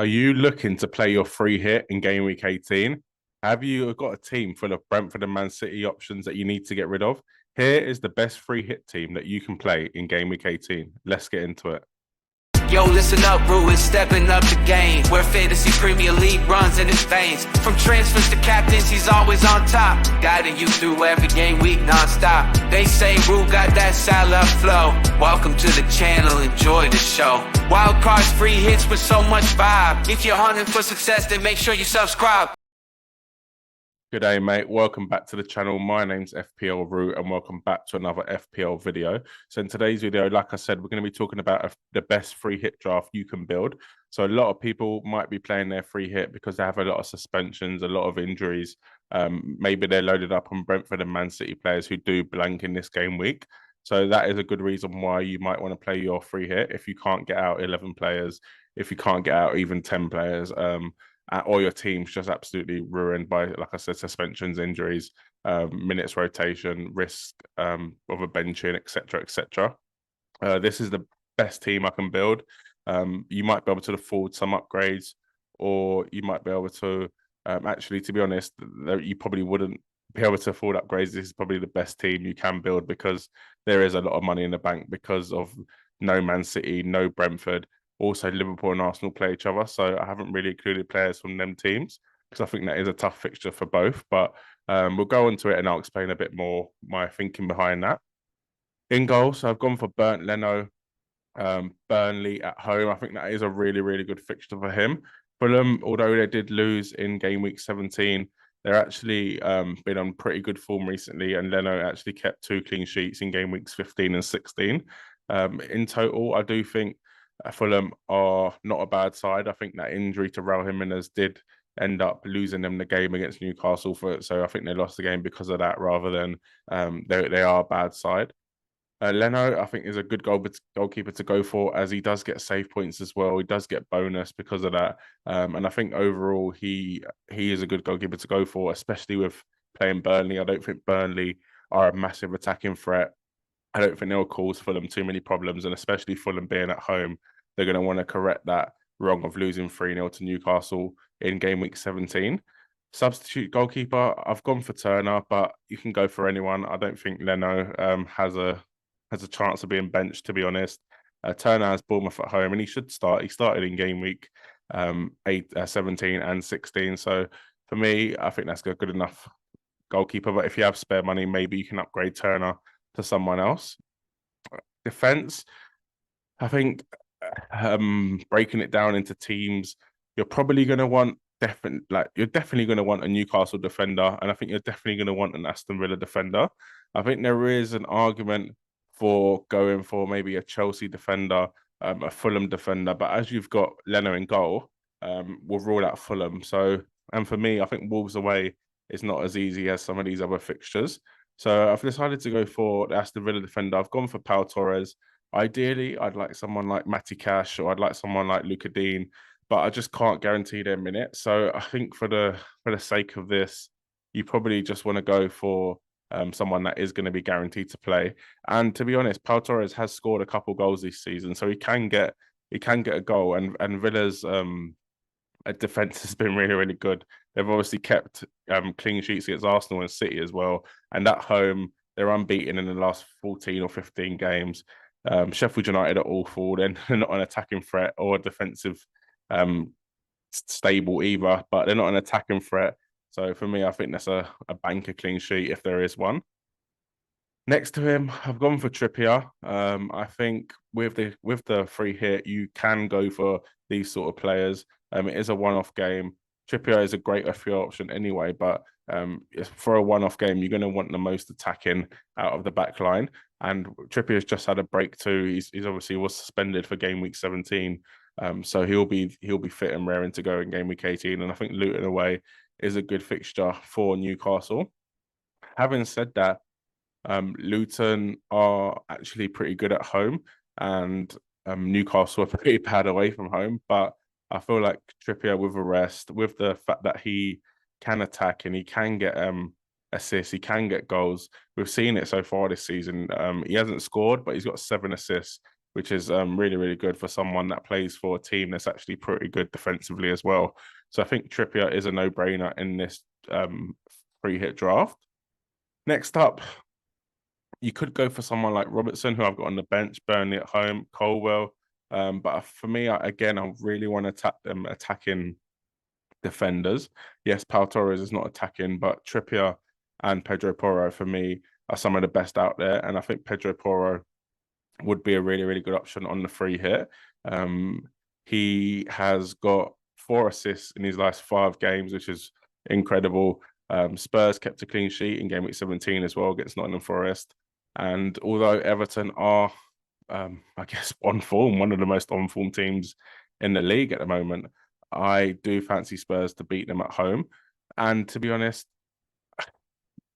Are you looking to play your free hit in game week 18? Have you got a team full of Brentford and Man City options that you need to get rid of? Here is the best free hit team that you can play in game week 18. Let's get into it. Yo, listen up, Rue is stepping up the game. Where fantasy Premier League runs in his veins. From transfers to captains, he's always on top. Guiding you through every game week non-stop. They say Rue got that Salah flow. Welcome to the channel, enjoy the show. Wild cards, free hits with so much vibe. If you're hunting for success, then make sure you subscribe. Good day, mate. Welcome back to the channel. My name's FPL Root and welcome back to another FPL video. So in today's video, like I said, we're going to be talking about the best free hit draft you can build. So a lot of people might be playing their free hit because they have a lot of suspensions, a lot of injuries. Maybe they're loaded up on Brentford and Man City players who do blank in this game week. So that is a good reason why you might want to play your free hit if you can't get out 11 players, if you can't get out even 10 players. Or your team's just absolutely ruined by, like I said, suspensions, injuries, minutes rotation, risk of a benching, etc., etc. This is the best team I can build. You might be able to afford some upgrades, or you might be able to actually, to be honest, you probably wouldn't be able to afford upgrades. This is probably the best team you can build because there is a lot of money in the bank because of no Man City, no Brentford. Also, Liverpool and Arsenal play each other, so I haven't really included players from them teams because I think that is a tough fixture for both. But we'll go into it and I'll explain a bit more my thinking behind that. In goal, so I've gone for Burnt Leno, Burnley at home. I think that is a really, really good fixture for him. Fulham, although they did lose in game week 17, they're actually been on pretty good form recently, and Leno actually kept 2 clean sheets in game weeks 15 and 16. In total, I do think Fulham are not a bad side. I think that injury to Raul Jimenez did end up losing them the game against Newcastle so I think they lost the game because of that rather than they are a bad side. Leno, I think, is a good goalkeeper to go for as he does get save points as well. He does get bonus because of that. And I think overall he is a good goalkeeper to go for, especially with playing Burnley. I don't think Burnley are a massive attacking threat. I don't think they'll cause Fulham too many problems, and especially Fulham being at home, they're going to want to correct that wrong of losing 3-0 to Newcastle in game week 17. Substitute goalkeeper, I've gone for Turner, but you can go for anyone. I don't think Leno has a chance of being benched, to be honest. Turner has Bournemouth at home, and he should start. He started in game week 17 and 16. So for me, I think that's a good enough goalkeeper. But if you have spare money, maybe you can upgrade Turner to someone else. Defense, I think breaking it down into teams, you're probably going to want you're definitely going to want a Newcastle defender, and I think you're definitely going to want an Aston Villa defender. I think there is an argument for going for maybe a Chelsea defender, a Fulham defender, but as you've got Leno in goal, we'll rule out Fulham. So, and for me, I think Wolves away is not as easy as some of these other fixtures. So I've decided to go for the Aston Villa defender. I've gone for Pau Torres. Ideally, I'd like someone like Matty Cash or I'd like someone like Luca Dean, but I just can't guarantee their minutes. So I think for the sake of this, you probably just want to go for someone that is going to be guaranteed to play. And to be honest, Pau Torres has scored a couple goals this season, so he can get a goal. And Villa's defense has been really, really good. They've obviously kept clean sheets against Arsenal and City as well. And at home, they're unbeaten in the last 14 or 15 games. Sheffield United are awful. They're not an attacking threat or a defensive stable either, but they're not an attacking threat. So for me, I think that's a banker clean sheet if there is one. Next to him, I've gone for Trippier. I think with the free hit, you can go for these sort of players. It is a one-off game. Trippier is a great FPL option anyway, but for a one-off game, you're going to want the most attacking out of the back line. And Trippier's just had a break too. He's obviously was suspended for game week 17, so he'll be fit and raring to go in game week 18. And I think Luton away is a good fixture for Newcastle. Having said that, Luton are actually pretty good at home, and Newcastle are pretty bad away from home. But I feel like Trippier with a rest, with the fact that he can attack and he can get assists, he can get goals. We've seen it so far this season. He hasn't scored, but he's got 7 assists which is really, really good for someone that plays for a team that's actually pretty good defensively as well. So I think Trippier is a no-brainer in this free hit draft. Next up, you could go for someone like Robertson, who I've got on the bench, Burnley at home, Colwell. But for me, I really want to attack them attacking defenders. Yes, Pau Torres is not attacking, but Trippier and Pedro Porro for me are some of the best out there. And I think Pedro Porro would be a really, really good option on the free hit. He has got 4 assists in his last 5 games, which is incredible. Spurs kept a clean sheet in game week 17 as well against Nottingham Forest. And although Everton are, I guess, on form, one of the most on form teams in the league at the moment, I do fancy Spurs to beat them at home. And to be honest,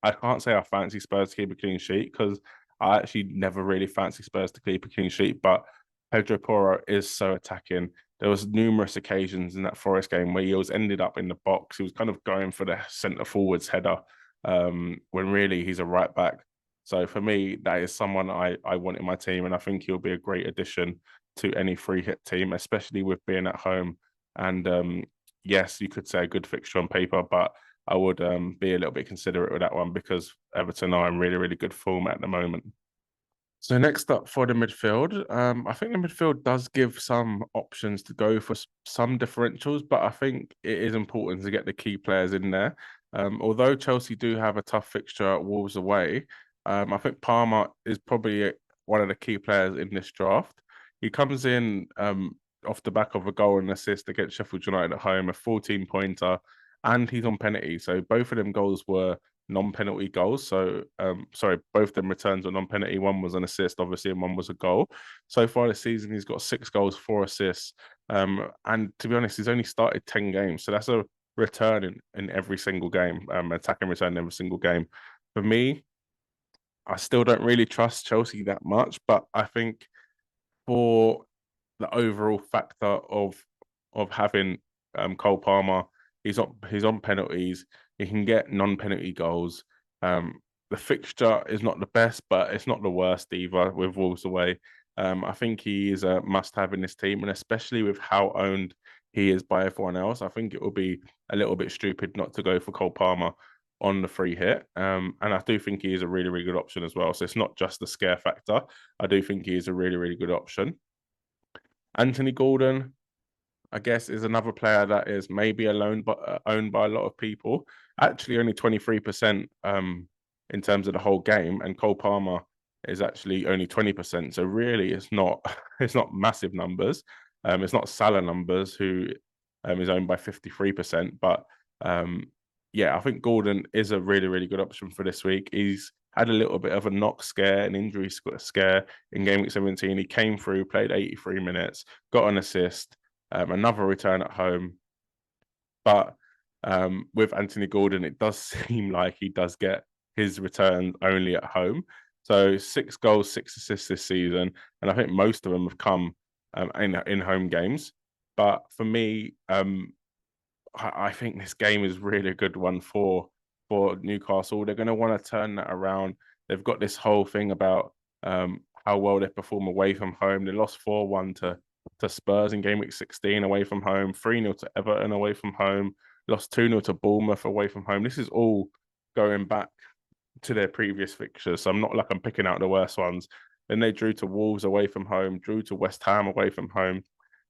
I can't say I fancy Spurs to keep a clean sheet because I actually never really fancy Spurs to keep a clean sheet. But Pedro Porro is so attacking. There was numerous occasions in that Forest game where he was ended up in the box. He was kind of going for the centre forwards header when really he's a right back. So for me, that is someone I want in my team, and I think he'll be a great addition to any free hit team, especially with being at home. And yes, you could say a good fixture on paper, but I would be a little bit considerate with that one because Everton are in really, really good form at the moment. So next up for the midfield, I think the midfield does give some options to go for some differentials, but I think it is important to get the key players in there. Although Chelsea do have a tough fixture at Wolves away, I think Palmer is probably one of the key players in this draft. He comes in off the back of a goal and assist against Sheffield United at home, a 14-pointer, and he's on penalty. So both of them goals were non-penalty goals. So sorry, both of them returns were non-penalty. One was an assist, obviously, and one was a goal. So far this season, he's got 6 goals, 4 assists. And to be honest, he's only started 10 games. So that's a return in every single game, attacking return in every single game. For me, I still don't really trust Chelsea that much, but I think for the overall factor of having Cole Palmer, he's on penalties. He can get non-penalty goals. The fixture is not the best, but it's not the worst either with Wolves away. I think he is a must-have in this team, and especially with how owned he is by everyone else, I think it will be a little bit stupid not to go for Cole Palmer on the free hit. And I do think he is a really, really good option as well. So it's not just the scare factor. I do think he is a really, really good option. Anthony Gordon, I guess, is another player that is maybe alone but owned by a lot of people. Actually, only 23% in terms of the whole game, and Cole Palmer is actually only 20%. So really, it's not it's not massive numbers. It's not Salah numbers, who is owned by 53%. But yeah, I think Gordon is a really, really good option for this week. He's had a little bit of a knock scare, an injury scare in game week 17. He came through, played 83 minutes, got an assist, another return at home. But with Anthony Gordon, it does seem like he does get his return only at home. So 6 goals, 6 assists this season, and I think most of them have come in home games. But for me, I think this game is really a good one for Newcastle. They're going to want to turn that around. They've got this whole thing about how well they perform away from home. They lost 4-1 to Spurs in game week 16 away from home, 3-0 to Everton away from home, lost 2-0 to Bournemouth away from home. This is all going back to their previous fixtures. So I'm not like I'm picking out the worst ones. Then they drew to Wolves away from home, drew to West Ham away from home.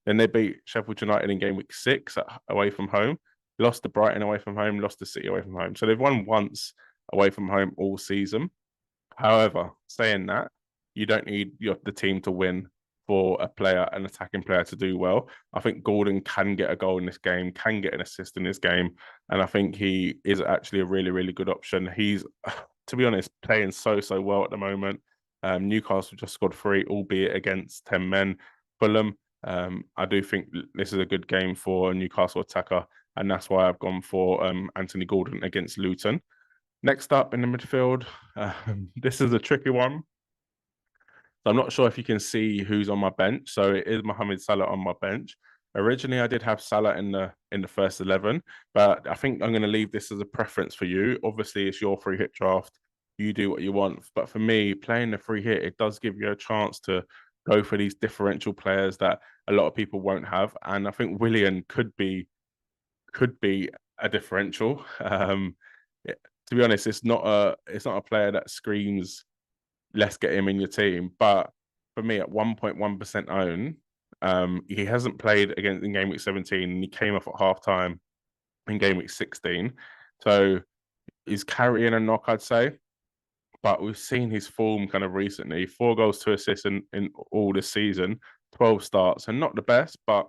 Then they beat Sheffield United in game week 6 away from home, lost to Brighton away from home, lost to City away from home. So they've won once away from home all season. However, saying that, you don't need the team to win for an attacking player to do well. I think Gordon can get a goal in this game, can get an assist in this game, and I think he is actually a really, really good option. He's, to be honest, playing so well at the moment. Newcastle just scored 3, albeit against 10 men. Fulham, I do think this is a good game for a Newcastle attacker, and that's why I've gone for Anthony Gordon against Luton. Next up in the midfield, this is a tricky one. So I'm not sure if you can see who's on my bench. So it is Mohamed Salah on my bench. Originally, I did have Salah in the first 11, but I think I'm going to leave this as a preference for you. Obviously, it's your free hit draft. You do what you want. But for me, playing the free hit, it does give you a chance to go for these differential players that a lot of people won't have. And I think Willian could be a differential. To be honest, it's not a player that screams, let's get him in your team. But for me, at 1.1% own, he hasn't played against in game week 17, and he came off at half time in game week 16. So he's carrying a knock, I'd say. But we've seen his form kind of recently: 4 goals, 2 assists in all this season, 12 starts, and not the best, but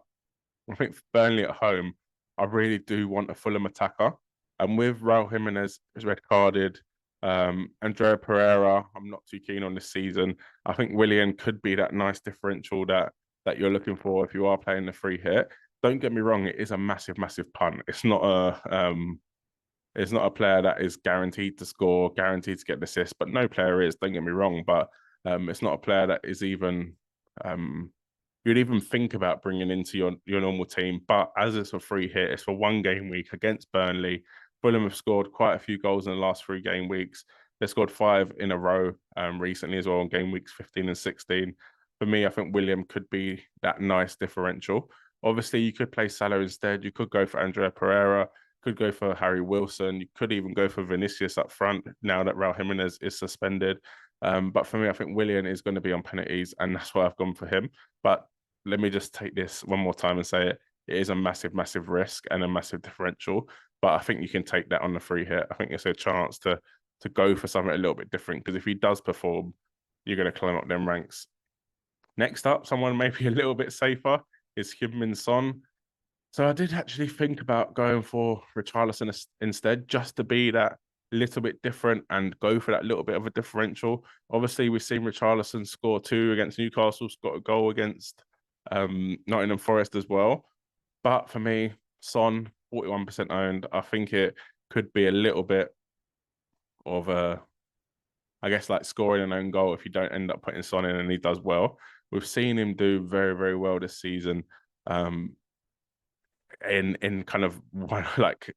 I think for Burnley at home, I really do want a Fulham attacker. And with Raul Jimenez is red carded, Andrea Pereira, I'm not too keen on this season. I think Willian could be that nice differential that you're looking for if you are playing the free hit. Don't get me wrong, it is a massive, massive punt. It's not a player that is guaranteed to score, guaranteed to get an assist, but no player is, don't get me wrong. But it's not a player that is even you'd even think about bringing into your normal team. But as it's a free hit, it's for 1 game week against Burnley. Fulham have scored quite a few goals in the last 3 game weeks. They scored 5 in a row recently as well in game weeks 15 and 16. For me, I think William could be that nice differential. Obviously, you could play Salah instead. You could go for Andrea Pereira, could go for Harry Wilson. You could even go for Vinicius up front now that Raul Jimenez is suspended. But for me, I think Willian is going to be on penalties, and that's why I've gone for him. But let me just take this one more time and say it. It is a massive, massive risk and a massive differential. But I think you can take that on the free hit. I think it's a chance to go for something a little bit different, because if he does perform, you're going to climb up them ranks. Next up, someone maybe a little bit safer is Heung-min Son. So I did actually think about going for Richarlison instead, just to be that little bit different and go for that little bit of a differential. Obviously, we've seen Richarlison score 2 against Newcastle, got a goal against Nottingham Forest as well. But for me, Son, 41% owned. I think it could be a little bit of I guess, like scoring an own goal if you don't end up putting Son in and he does well. We've seen him do very, very well this season. In kind of like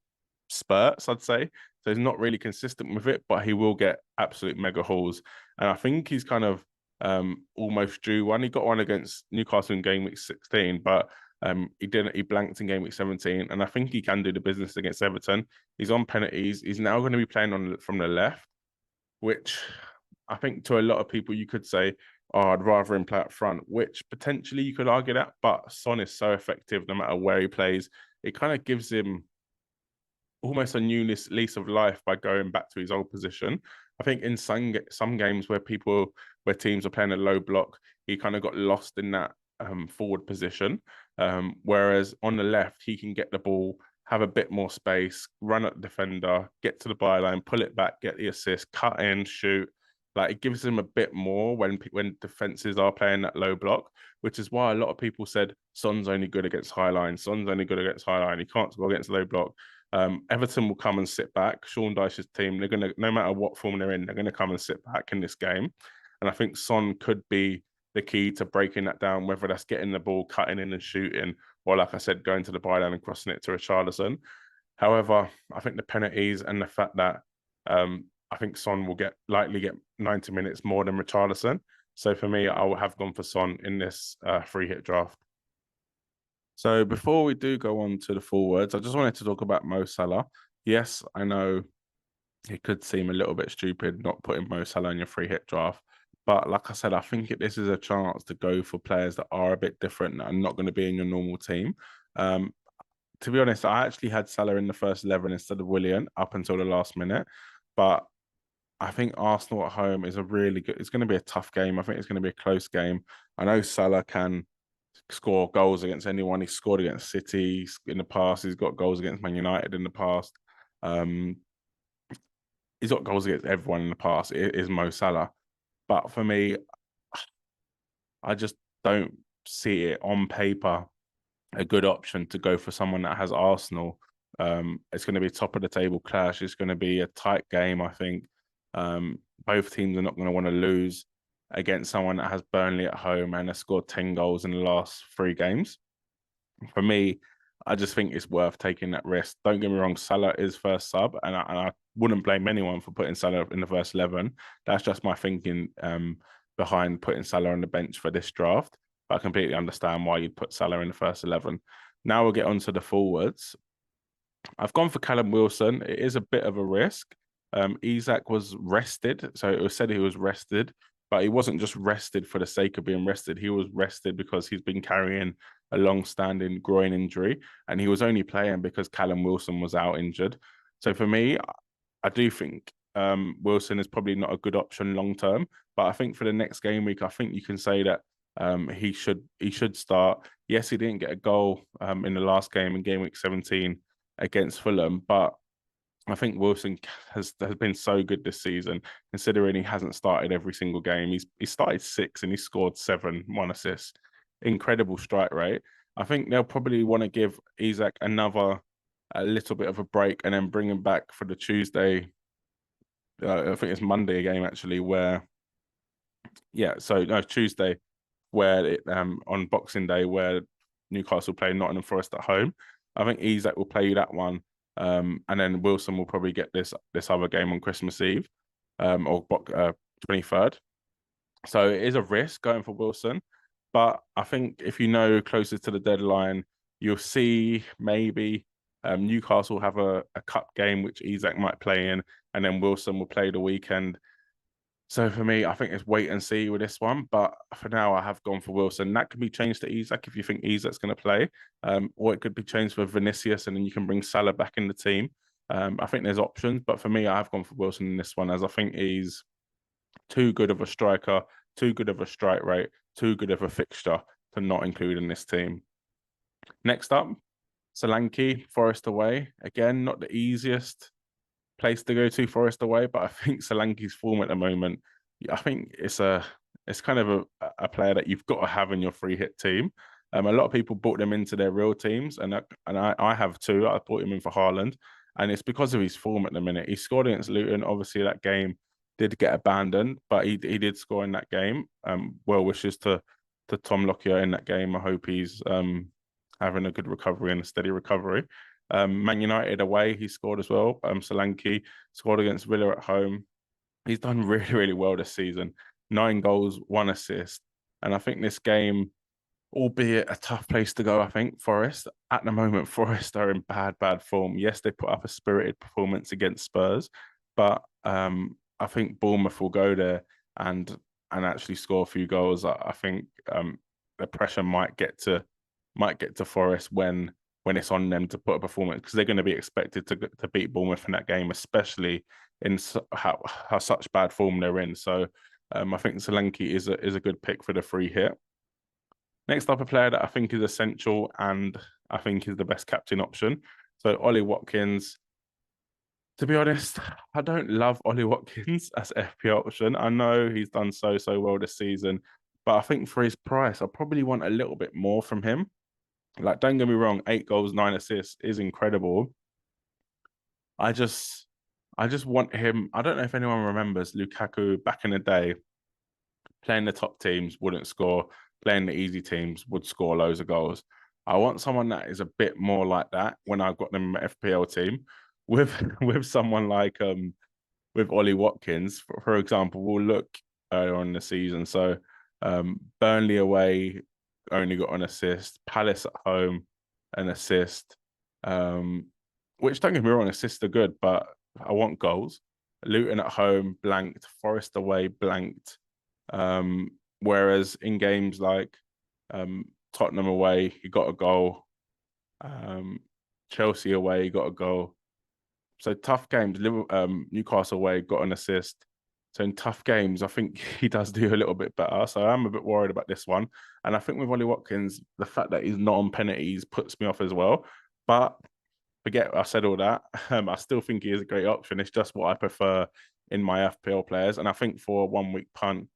spurts, I'd say. So he's not really consistent with it, but he will get absolute mega hauls. And I think he's kind of almost due one. He got one against Newcastle in game week 16, but he blanked in game week 17. And I think he can do the business against Everton. He's on penalties. He's now going to be playing from the left, which I think to a lot of people you could say, oh, I'd rather him play up front, which potentially you could argue that, but Son is so effective no matter where he plays. It kind of gives him almost a new lease of life by going back to his old position. I think in some games where teams are playing a low block, he kind of got lost in that forward position. Whereas on the left, he can get the ball, have a bit more space, run at the defender, get to the byline, pull it back, get the assist, cut in, shoot. Like, it gives him a bit more when defenses are playing that low block, which is why a lot of people said Son's only good against high line. Son's only good against high line. He can't score against low block. Everton will come and sit back. Sean Dyche's team, they're gonna, no matter what form they're in, they're gonna come and sit back in this game. And I think Son could be the key to breaking that down, whether that's getting the ball, cutting in and shooting, or like I said, going to the byline and crossing it to Richarlison. However, I think the penalties and the fact that I think Son will likely get 90 minutes more than Richarlison. So for me, I will have gone for Son in this free hit draft. So before we do go on to the forwards, I just wanted to talk about Mo Salah. Yes, I know it could seem a little bit stupid not putting Mo Salah in your free hit draft. But like I said, I think this is a chance to go for players that are a bit different and not going to be in your normal team. To be honest, I actually had Salah in the first 11 instead of Willian up until the last minute. But I think Arsenal at home is it's going to be a tough game. I think it's going to be a close game. I know Salah can score goals against anyone. He's scored against City in the past. He's got goals against Man United in the past. He's got goals against everyone in the past. It is Mo Salah. But for me, I just don't see it on paper a good option to go for someone that has Arsenal. It's going to be a top of the table clash. It's going to be a tight game, I think. Both teams are not going to want to lose against someone that has Burnley at home and has scored 10 goals in the last 3 games. For me, I just think it's worth taking that risk. Don't get me wrong, Salah is first sub, and I wouldn't blame anyone for putting Salah in the first 11. That's just my thinking. behind putting Salah on the bench for this draft. But I completely understand why you'd put Salah in the first 11. Now we'll get on to the forwards. I've gone for Callum Wilson. It is a bit of a risk. Isak was rested, so it was said he was rested, but he wasn't just rested for the sake of being rested. He was rested because he's been carrying a long-standing groin injury, and he was only playing because Callum Wilson was out injured. So for me, I do think Wilson is probably not a good option long term, but I think for the next game week, I think you can say that he should start. Yes, he didn't get a goal in the last game in game week 17 against Fulham, but I think Wilson has been so good this season, considering he hasn't started every single game. He started 6 and he scored 7, 1 assist. Incredible strike rate. I think they'll probably want to give Isak a little bit of a break and then bring him back for the Tuesday. I think it's Monday game actually, where Tuesday, where on Boxing Day, where Newcastle play Nottingham Forest at home. I think Isak will play that one. And then Wilson will probably get this other game on Christmas Eve, or 23rd. So it is a risk going for Wilson, but I think if you know closer to the deadline, you'll see maybe Newcastle have a cup game which Isak might play in, and then Wilson will play the weekend. So for me, I think it's wait and see with this one. But for now, I have gone for Wilson. That can be changed to Isak if you think Isak's going to play. Or it could be changed for Vinicius, and then you can bring Salah back in the team. I think there's options. But for me, I have gone for Wilson in this one, as I think he's too good of a striker, too good of a strike rate, too good of a fixture to not include in this team. Next up, Solanke, Forest away. Again, not the easiest place to go to, Forest away, but I think Solanke's form at the moment, I think it's kind of a player that you've got to have in your free hit team. A lot of people brought them into their real teams, and I have too. I brought him in for Haaland, and it's because of his form at the minute. He scored against Luton. Obviously, that game did get abandoned, but he did score in that game. Well wishes to Tom Lockyer in that game. I hope he's having a good recovery and a steady recovery. Man United away, he scored as well. Solanke scored against Villa at home. He's done really, really well this season. 9 goals, 1 assist. And I think this game, albeit a tough place to go, I think, Forest, at the moment, Forest are in bad form. Yes, they put up a spirited performance against Spurs, but I think Bournemouth will go there and actually score a few goals. I think the pressure might get to Forest when it's on them to put a performance, because they're going to be expected to beat Bournemouth in that game, especially in how such bad form they're in. So I think Solanke is a good pick for the free hit. Next up, a player that I think is essential and I think is the best captain option. So Ollie Watkins. To be honest, I don't love Ollie Watkins as FPL option. I know he's done so well this season, but I think for his price, I probably want a little bit more from him. Like, don't get me wrong, 8 goals, 9 assists is incredible. I just want him. I don't know if anyone remembers Lukaku back in the day, playing the top teams, wouldn't score, playing the easy teams, would score loads of goals. I want someone that is a bit more like that when I've got them in my FPL team. With someone like with Ollie Watkins, for example, we'll look earlier on in the season. So Burnley away, only got an assist. Palace at home, an assist. Which, don't get me wrong, assists are good, but I want goals. Luton at home, blanked. Forest away, blanked. Whereas in games like Tottenham away, he got a goal. Chelsea away, he got a goal. So tough games. Newcastle away, got an assist. So in tough games, I think he does do a little bit better. So I'm a bit worried about this one. And I think with Ollie Watkins, the fact that he's not on penalties puts me off as well. But forget I said all that. I still think he is a great option. It's just what I prefer in my FPL players. And I think for a 1 week punt,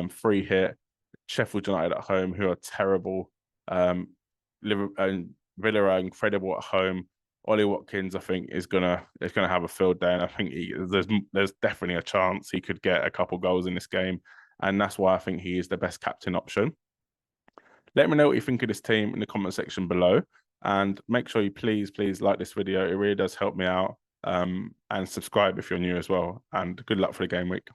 free hit, Sheffield United at home, who are terrible. Villa are incredible at home. Ollie Watkins, I think, is gonna have a field day, and I think there's definitely a chance he could get a couple goals in this game, and that's why I think he is the best captain option. Let me know what you think of this team in the comment section below, and make sure you please like this video. It really does help me out, and subscribe if you're new as well. And good luck for the game week.